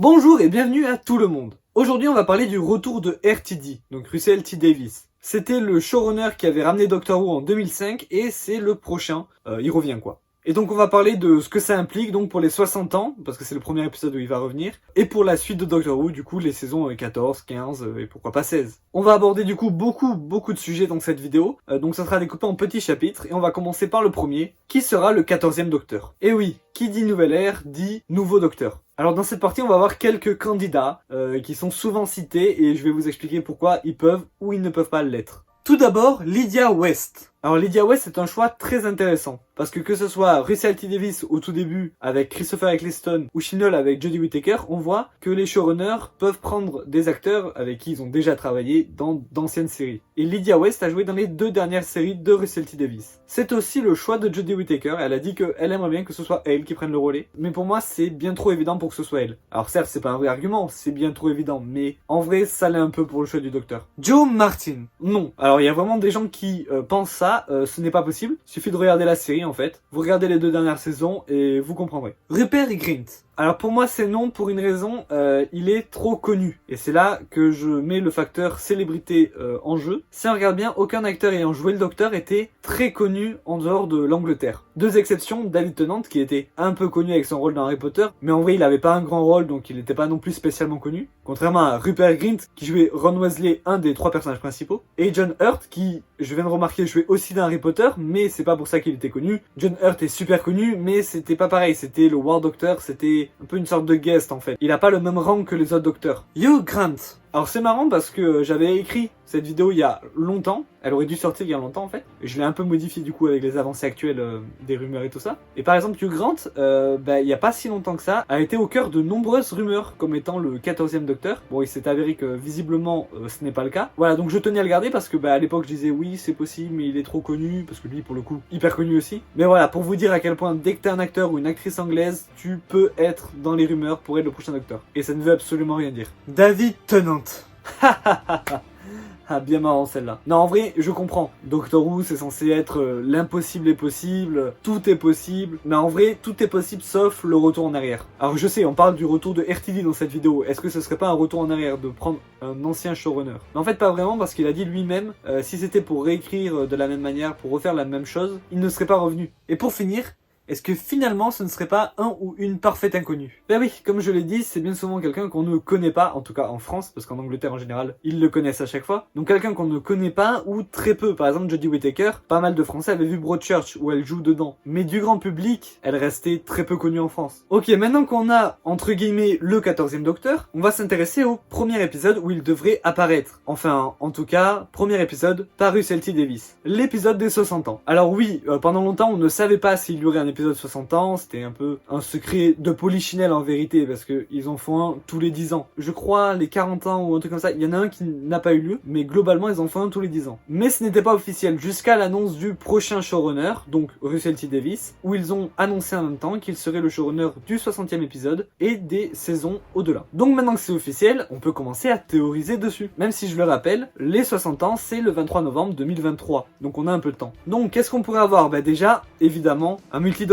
Bonjour et bienvenue à tout le monde. Aujourd'hui on va parler du retour de RTD, donc Russell T Davies. C'était le showrunner qui avait ramené Doctor Who en 2005 et c'est le prochain, il revient quoi. Et donc on va parler de ce que ça implique donc pour les 60 ans, parce que c'est le premier épisode où il va revenir, et pour la suite de Doctor Who, du coup les saisons 14, 15 et pourquoi pas 16. On va aborder du coup beaucoup de sujets dans cette vidéo, donc ça sera découpé en petits chapitres, et on va commencer par le premier, qui sera le 14e Docteur. Et oui, qui dit nouvelle ère, dit nouveau Docteur. Alors dans cette partie, on va voir quelques candidats qui sont souvent cités, et je vais vous expliquer pourquoi ils peuvent ou ils ne peuvent pas l'être. Tout d'abord, Lydia West. Alors Lydia West est un choix très intéressant, parce que ce soit Russell T Davies au tout début avec Christopher Eccleston ou Chibnall avec Jodie Whittaker, on voit que les showrunners peuvent prendre des acteurs avec qui ils ont déjà travaillé dans d'anciennes séries. Et Lydia West a joué dans les 2 dernières séries de Russell T Davies. C'est aussi le choix de Jodie Whittaker, elle a dit qu'elle aimerait bien que ce soit elle qui prenne le relais, mais pour moi c'est bien trop évident pour que ce soit elle. Alors certes c'est pas un vrai argument, c'est bien trop évident, mais en vrai ça l'est un peu pour le choix du docteur. Joe Martin, non. Alors il y a vraiment des gens qui pensent ça, ce n'est pas possible, il suffit de regarder la série en fait, vous regardez les 2 dernières saisons et vous comprendrez. Rupert Grint. Alors pour moi c'est non pour une raison, il est trop connu. Et c'est là que je mets le facteur célébrité en jeu. Si on regarde bien, aucun acteur ayant joué le Docteur était très connu en dehors de l'Angleterre. 2 exceptions, David Tennant qui était un peu connu avec son rôle dans Harry Potter, mais en vrai il avait pas un grand rôle donc il n'était pas non plus spécialement connu. Contrairement à Rupert Grint qui jouait Ron Weasley, un des 3 personnages principaux, et John Hurt qui, je viens de remarquer, jouait aussi dans Harry Potter, mais c'est pas pour ça qu'il était connu. John Hurt est super connu, mais c'était pas pareil, c'était le War Doctor, c'était un peu une sorte de guest en fait. Il a pas le même rang que les autres docteurs. Hugh Grant. Alors c'est marrant parce que j'avais écrit cette vidéo il y a longtemps, elle aurait dû sortir il y a longtemps en fait, et je l'ai un peu modifié du coup avec les avancées actuelles des rumeurs et tout ça. Et par exemple Hugh Grant, il y a pas si longtemps que ça, a été au cœur de nombreuses rumeurs comme étant le 14e Docteur. Bon, il s'est avéré que visiblement ce n'est pas le cas. Voilà, donc je tenais à le garder parce que à l'époque je disais oui c'est possible mais il est trop connu, parce que lui pour le coup hyper connu aussi. Mais voilà, pour vous dire à quel point dès que t'es un acteur ou une actrice anglaise, tu peux être dans les rumeurs pour être le prochain Docteur. Et ça ne veut absolument rien dire. David Tennant. Ah, bien marrant celle-là. Non, en vrai, je comprends. Doctor Who, c'est censé être l'impossible est possible, tout est possible. Mais en vrai, tout est possible sauf le retour en arrière. Alors je sais, on parle du retour de RTD dans cette vidéo. Est-ce que ce serait pas un retour en arrière de prendre un ancien showrunner? Mais en fait, pas vraiment, parce qu'il a dit lui-même, si c'était pour réécrire de la même manière, pour refaire la même chose, il ne serait pas revenu. Et pour finir, est-ce que finalement ce ne serait pas un ou une parfaite inconnue? Ben oui, comme je l'ai dit, c'est bien souvent quelqu'un qu'on ne connaît pas, en tout cas en France, parce qu'en Angleterre en général, ils le connaissent à chaque fois. Donc quelqu'un qu'on ne connaît pas ou très peu. Par exemple, Jodie Whittaker, pas mal de Français avaient vu Broadchurch où elle joue dedans. Mais du grand public, elle restait très peu connue en France. Ok, maintenant qu'on a, entre guillemets, le 14e Docteur, on va s'intéresser au premier épisode où il devrait apparaître. Enfin, en tout cas, premier épisode par Russell T Davies. L'épisode des 60 ans. Alors oui, pendant longtemps, on ne savait pas s'il y aurait un épisode 60 ans, c'était un peu un secret de Polichinelle en vérité, parce que ils en font un tous les 10 ans. Je crois les 40 ans ou un truc comme ça, il y en a un qui n'a pas eu lieu, mais globalement ils en font un tous les 10 ans. Mais ce n'était pas officiel jusqu'à l'annonce du prochain showrunner, donc Russell T Davies, où ils ont annoncé en même temps qu'il serait le showrunner du 60e épisode et des saisons au-delà. Donc maintenant que c'est officiel, on peut commencer à théoriser dessus. Même si je le rappelle, les 60 ans c'est le 23 novembre 2023, donc on a un peu de temps. Donc qu'est-ce qu'on pourrait avoir? Bah déjà, évidemment, un multi-docteur.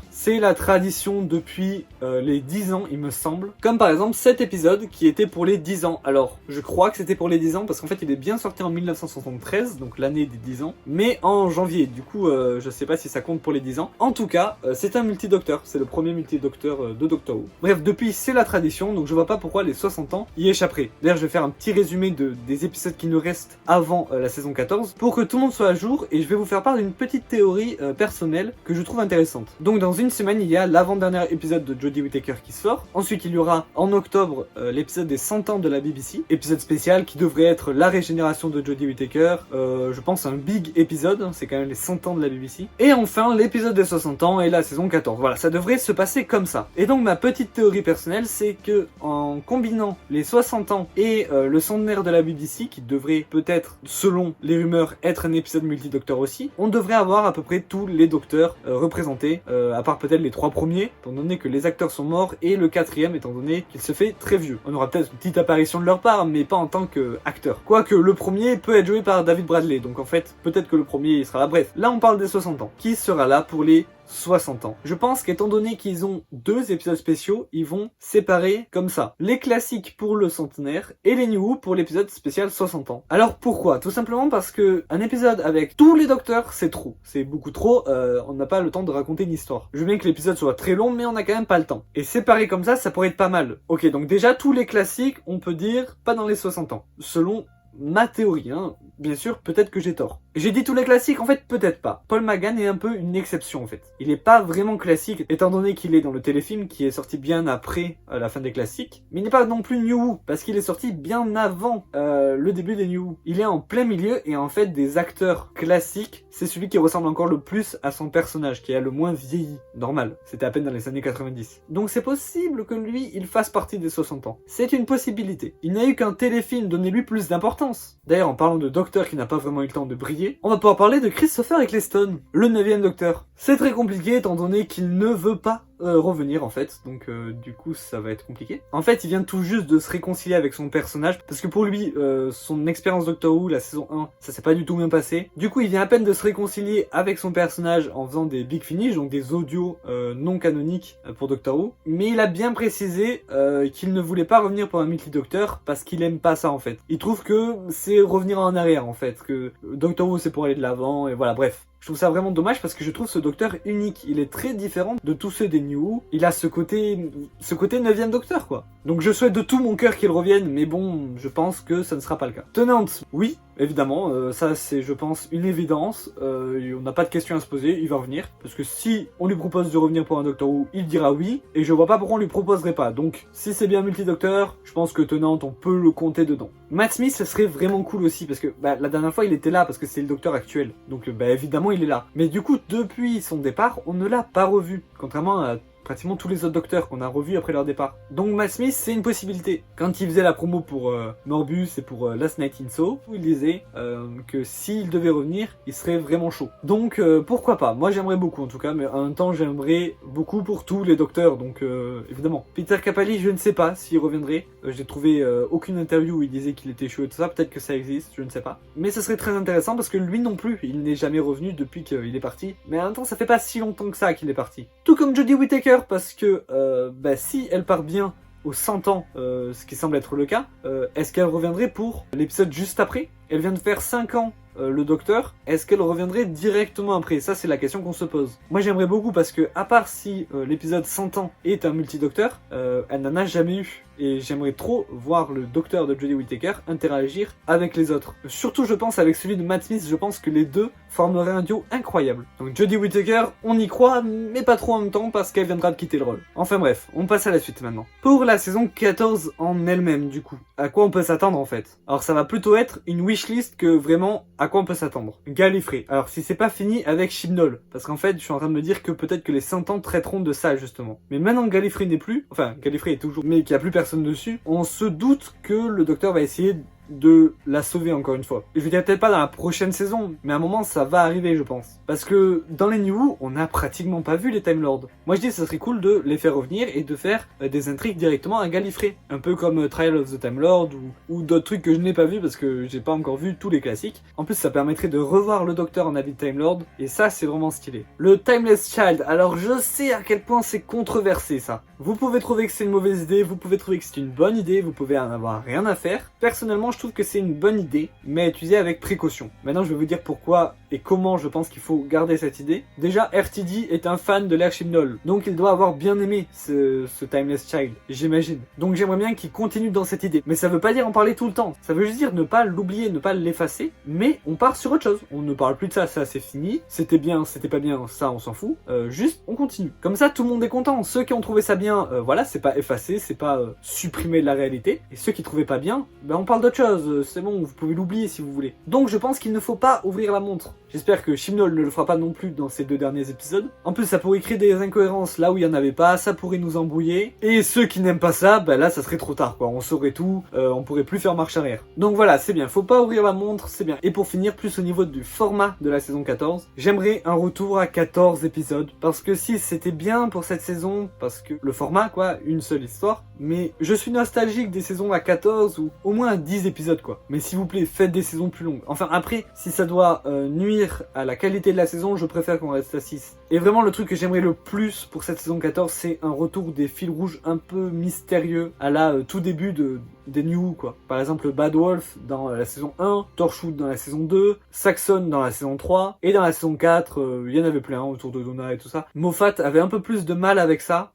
C'est la tradition depuis les 10 ans, il me semble. Comme par exemple cet épisode qui était pour les 10 ans. Alors, je crois que c'était pour les 10 ans parce qu'en fait, il est bien sorti en 1973, donc l'année des 10 ans, mais en janvier. Du coup, je sais pas si ça compte pour les 10 ans. En tout cas, c'est un multi-docteur. C'est le premier multi-docteur de Doctor Who. Bref, depuis, c'est la tradition, donc je vois pas pourquoi les 60 ans y échapperaient. D'ailleurs, je vais faire un petit résumé des épisodes qui nous restent avant la saison 14 pour que tout le monde soit à jour, et je vais vous faire part d'une petite théorie personnelle que je trouve intéressante. Donc dans une semaine, il y a l'avant-dernier épisode de Jodie Whittaker qui sort. Ensuite, il y aura en octobre l'épisode des 100 ans de la BBC. Épisode spécial qui devrait être la régénération de Jodie Whittaker. Je pense un big épisode, hein, c'est quand même les 100 ans de la BBC. Et enfin, l'épisode des 60 ans et la saison 14. Voilà, ça devrait se passer comme ça. Et donc ma petite théorie personnelle, c'est que en combinant les 60 ans et le centenaire de la BBC, qui devrait peut-être, selon les rumeurs, être un épisode multi-docteur aussi, on devrait avoir à peu près tous les docteurs représentés, à part peut-être les 3 premiers, étant donné que les acteurs sont morts, et le 4e, étant donné qu'il se fait très vieux. On aura peut-être une petite apparition de leur part, mais pas en tant qu'acteur. Quoique le premier peut être joué par David Bradley, donc en fait, peut-être que le premier il sera là. Bref, là on parle des 60 ans. Qui sera là pour les 60 ans. Je pense qu'étant donné qu'ils ont 2 épisodes spéciaux, ils vont séparer comme ça. Les classiques pour le centenaire et les New Who pour l'épisode spécial 60 ans. Alors pourquoi? Tout simplement parce que un épisode avec tous les docteurs, c'est trop. C'est beaucoup trop, on n'a pas le temps de raconter une histoire. Je veux bien que l'épisode soit très long, mais on n'a quand même pas le temps. Et séparer comme ça pourrait être pas mal. Ok, donc déjà tous les classiques, on peut dire, pas dans les 60 ans. Selon ma théorie, hein. Bien sûr, peut-être que j'ai tort. J'ai dit tous les classiques, en fait, peut-être pas. Paul McGann est un peu une exception, en fait. Il est pas vraiment classique, étant donné qu'il est dans le téléfilm qui est sorti bien après la fin des classiques. Mais il n'est pas non plus New Who, parce qu'il est sorti bien avant le début des New Who. Il est en plein milieu, et en fait, des acteurs classiques, c'est celui qui ressemble encore le plus à son personnage, qui a le moins vieilli. Normal, c'était à peine dans les années 90. Donc c'est possible que lui, il fasse partie des 60 ans. C'est une possibilité. Il n'y a eu qu'un téléfilm, donnez-lui plus d'importance. D'ailleurs, en parlant de Docteur qui n'a pas vraiment eu le temps de briller, on va pouvoir parler de Christopher Eccleston, le 9e Docteur. C'est très compliqué étant donné qu'il ne veut pas revenir en fait, donc du coup ça va être compliqué. En fait, il vient tout juste de se réconcilier avec son personnage, parce que pour lui, son expérience Doctor Who, la saison 1, ça s'est pas du tout bien passé. Du coup, il vient à peine de se réconcilier avec son personnage en faisant des Big Finish, donc des audios non canoniques pour Doctor Who, mais il a bien précisé qu'il ne voulait pas revenir pour un Multi Docteur, parce qu'il aime pas ça en fait. Il trouve que c'est revenir en arrière en fait, que Doctor Who c'est pour aller de l'avant, et voilà, bref. Je trouve ça vraiment dommage parce que je trouve ce docteur unique. Il est très différent de tous ceux des New Who. Il a ce côté 9e docteur quoi. Donc je souhaite de tout mon cœur qu'il revienne, mais bon, je pense que ça ne sera pas le cas. Tenante, oui, évidemment, ça c'est je pense une évidence. On n'a pas de question à se poser, il va revenir. Parce que si on lui propose de revenir pour un Doctor Who, il dira oui. Et je vois pas pourquoi on lui proposerait pas. Donc si c'est bien multi-docteur, je pense que Tenante, on peut le compter dedans. Matt Smith, ça serait vraiment cool aussi, parce que la dernière fois il était là, parce que c'est le docteur actuel. Donc évidemment il est là. Mais du coup, depuis son départ, on ne l'a pas revu. Contrairement à pratiquement tous les autres docteurs qu'on a revus après leur départ. Donc Matt Smith, c'est une possibilité. Quand il faisait la promo pour Morbus et pour Last Night in Soho, il disait que s'il devait revenir, il serait vraiment chaud. Donc pourquoi pas. Moi j'aimerais beaucoup en tout cas, mais en même temps j'aimerais beaucoup pour tous les docteurs, donc évidemment. Peter Capaldi, je ne sais pas s'il reviendrait. J'ai trouvé aucune interview où il disait qu'il était chaud et tout ça, peut-être que ça existe, je ne sais pas. Mais ce serait très intéressant parce que lui non plus, il n'est jamais revenu depuis qu'il est parti. Mais en même temps, ça fait pas si longtemps que ça qu'il est parti. Tout comme Jodie Whittaker, parce que si elle part bien aux 100 ans, ce qui semble être le cas, est-ce qu'elle reviendrait pour l'épisode juste après? Elle vient de faire 5 ans le docteur, est-ce qu'elle reviendrait directement après? Ça c'est la question qu'on se pose. Moi j'aimerais beaucoup parce que à part si l'épisode 100 ans est un multi-docteur, elle n'en a jamais eu. Et j'aimerais trop voir le docteur de Jodie Whittaker interagir avec les autres. Surtout je pense avec celui de Matt Smith, je pense que les deux formeraient un duo incroyable. Donc Jodie Whittaker, on y croit, mais pas trop en même temps parce qu'elle viendra de quitter le rôle. Enfin bref, on passe à la suite maintenant. Pour la saison 14 en elle-même du coup, à quoi on peut s'attendre en fait? Alors ça va plutôt être une wishlist que vraiment à quoi on peut s'attendre. Gallifrey. Alors si c'est pas fini avec Chibnall, parce qu'en fait je suis en train de me dire que peut-être que les 100 ans traiteront de ça justement. Mais maintenant que Gallifrey n'est plus, enfin Gallifrey est toujours, mais qu'il n'y a plus personne dessus, on se doute que le docteur va essayer de la sauver encore une fois. Je veux dire peut-être pas dans la prochaine saison, mais à un moment ça va arriver je pense. Parce que dans les New Who, on n'a pratiquement pas vu les Time Lords. Moi je dis que ça serait cool de les faire revenir et de faire des intrigues directement à Gallifrey. Un peu comme Trial of the Time Lord ou d'autres trucs que je n'ai pas vu parce que j'ai pas encore vu tous les classiques. En plus ça permettrait de revoir le docteur en habit de Time Lord et ça c'est vraiment stylé. Le Timeless Child, alors je sais à quel point c'est controversé ça. Vous pouvez trouver que c'est une mauvaise idée, vous pouvez trouver que c'est une bonne idée, vous pouvez en avoir rien à faire. Personnellement je trouve que c'est une bonne idée, mais utilisée avec précaution. Maintenant je vais vous dire pourquoi et comment je pense qu'il faut garder cette idée. Déjà RTD est un fan de l'Air Chibnall, donc il doit avoir bien aimé ce Timeless Child, j'imagine. Donc j'aimerais bien qu'il continue dans cette idée. Mais ça veut pas dire en parler tout le temps, ça veut juste dire ne pas l'oublier, ne pas l'effacer, mais on part sur autre chose. On ne parle plus de ça, ça c'est fini, c'était bien, c'était pas bien, ça on s'en fout, juste on continue. Comme ça tout le monde est content, ceux qui ont trouvé ça bien, voilà, c'est pas effacé, c'est pas supprimé de la réalité, et ceux qui trouvaient pas bien, on parle d'autre chose, c'est bon, vous pouvez l'oublier si vous voulez. Donc je pense qu'il ne faut pas ouvrir la montre. J'espère que Chibnall ne le fera pas non plus dans ces 2 derniers épisodes. En plus ça pourrait créer des incohérences là où il n'y en avait pas, ça pourrait nous embrouiller. Et ceux qui n'aiment pas ça, là ça serait trop tard quoi, on saurait tout, on pourrait plus faire marche arrière. Donc voilà, c'est bien, faut pas ouvrir la montre, c'est bien. Et pour finir, plus au niveau du format de la saison 14, j'aimerais un retour à 14 épisodes. Parce que si c'était bien pour cette saison, parce que le format quoi, une seule histoire, mais je suis nostalgique des saisons à 14 ou au moins à 10 épisodes quoi. Mais s'il vous plaît, faites des saisons plus longues. Enfin après, si ça doit nuire revenir à la qualité de la saison, je préfère qu'on reste à 6. Et vraiment le truc que j'aimerais le plus pour cette saison 14, c'est un retour des fils rouges un peu mystérieux à la tout début des New Who, quoi. Par exemple Bad Wolf dans la saison 1, Torchwood dans la saison 2, Saxon dans la saison 3, et dans la saison 4, il y en avait plein autour de Donna et tout ça. Moffat avait un peu plus de mal avec ça.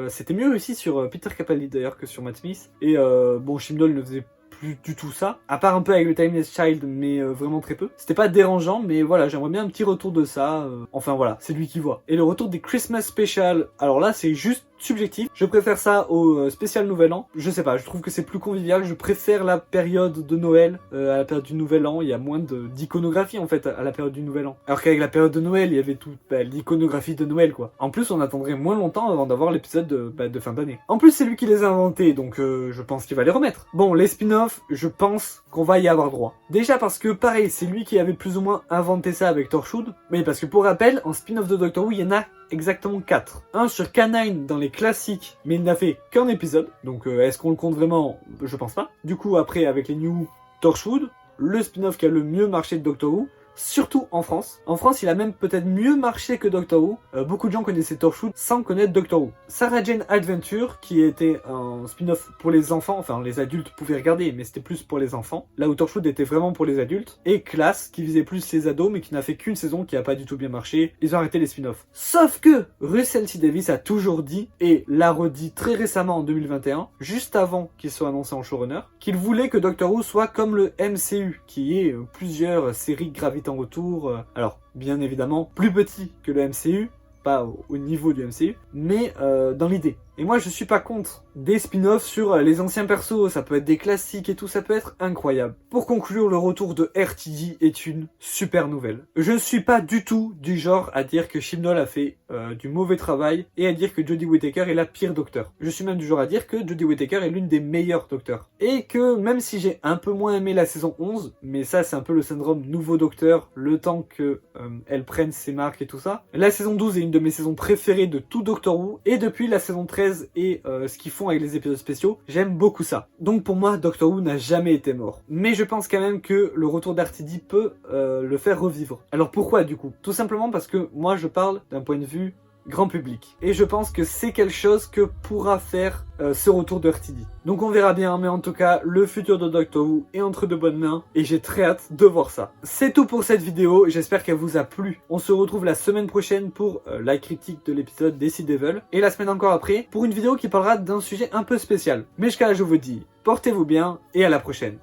C'était mieux réussi sur Peter Capaldi d'ailleurs que sur Matt Smith. Et bon, Chibnall ne faisait plus du tout ça, à part un peu avec le Timeless Child, mais vraiment très peu. C'était pas dérangeant, mais voilà, j'aimerais bien un petit retour de ça. Enfin voilà, c'est lui qui voit. Et le retour des Christmas Special, alors là c'est juste subjectif. Je préfère ça au spécial Nouvel An. Je sais pas, je trouve que c'est plus convivial. Je préfère la période de Noël à la période du Nouvel An. Il y a moins d'iconographie en fait à la période du Nouvel An. Alors qu'avec la période de Noël, il y avait toute l'iconographie de Noël quoi. En plus, on attendrait moins longtemps avant d'avoir l'épisode de fin d'année. En plus, c'est lui qui les a inventés, donc je pense qu'il va les remettre. Bon, les spin-offs, je pense qu'on va y avoir droit. Déjà parce que pareil, c'est lui qui avait plus ou moins inventé ça avec Torchwood. Mais parce que pour rappel, en spin-off de Doctor Who, il y en a exactement 4. Un sur K9 dans les classiques, mais il n'a fait qu'un épisode. Donc est-ce qu'on le compte vraiment? Je pense pas. Du coup, après, avec les New Torchwood, le spin-off qui a le mieux marché de Doctor Who, surtout en France. En France, il a même peut-être mieux marché que Doctor Who. Beaucoup de gens connaissaient Torchwood sans connaître Doctor Who. Sarah Jane Adventure, qui était un spin-off pour les enfants, enfin les adultes pouvaient regarder, mais c'était plus pour les enfants. Là où Torchwood était vraiment pour les adultes. Et Class, qui visait plus les ados, mais qui n'a fait qu'une saison, qui a pas du tout bien marché. Ils ont arrêté les spin-offs. Sauf que Russell T Davies a toujours dit, et l'a redit très récemment en 2021, juste avant qu'il soit annoncé en showrunner, qu'il voulait que Doctor Who soit comme le MCU, qui est plusieurs séries gravitant autour. Alors, bien évidemment, plus petit que le MCU, pas au niveau du MCU, mais dans l'idée. Et moi, je suis pas contre des spin-offs sur les anciens persos, ça peut être des classiques et tout, ça peut être incroyable. Pour conclure, le retour de RTD est une super nouvelle. Je ne suis pas du tout du genre à dire que Chibnall a fait du mauvais travail et à dire que Jodie Whittaker est la pire docteur. Je suis même du genre à dire que Jodie Whittaker est l'une des meilleures docteurs. Et que même si j'ai un peu moins aimé la saison 11, mais ça c'est un peu le syndrome nouveau docteur, le temps que elle prenne ses marques et tout ça, la saison 12 est une de mes saisons préférées de tout Doctor Who, et depuis la saison 13 et ce qu'ils font avec les épisodes spéciaux, j'aime beaucoup ça. Donc pour moi, Doctor Who n'a jamais été mort. Mais je pense quand même que le retour d'RTD peut le faire revivre. Alors pourquoi du coup? Tout simplement parce que moi je parle d'un point de vue grand public. Et je pense que c'est quelque chose que pourra faire ce retour de RTD. Donc on verra bien, mais en tout cas, le futur de Doctor Who est entre de bonnes mains et j'ai très hâte de voir ça. C'est tout pour cette vidéo, j'espère qu'elle vous a plu. On se retrouve la semaine prochaine pour la critique de l'épisode des Sea Devil et la semaine encore après pour une vidéo qui parlera d'un sujet un peu spécial. Mais jusqu'à là, je vous dis, portez-vous bien et à la prochaine.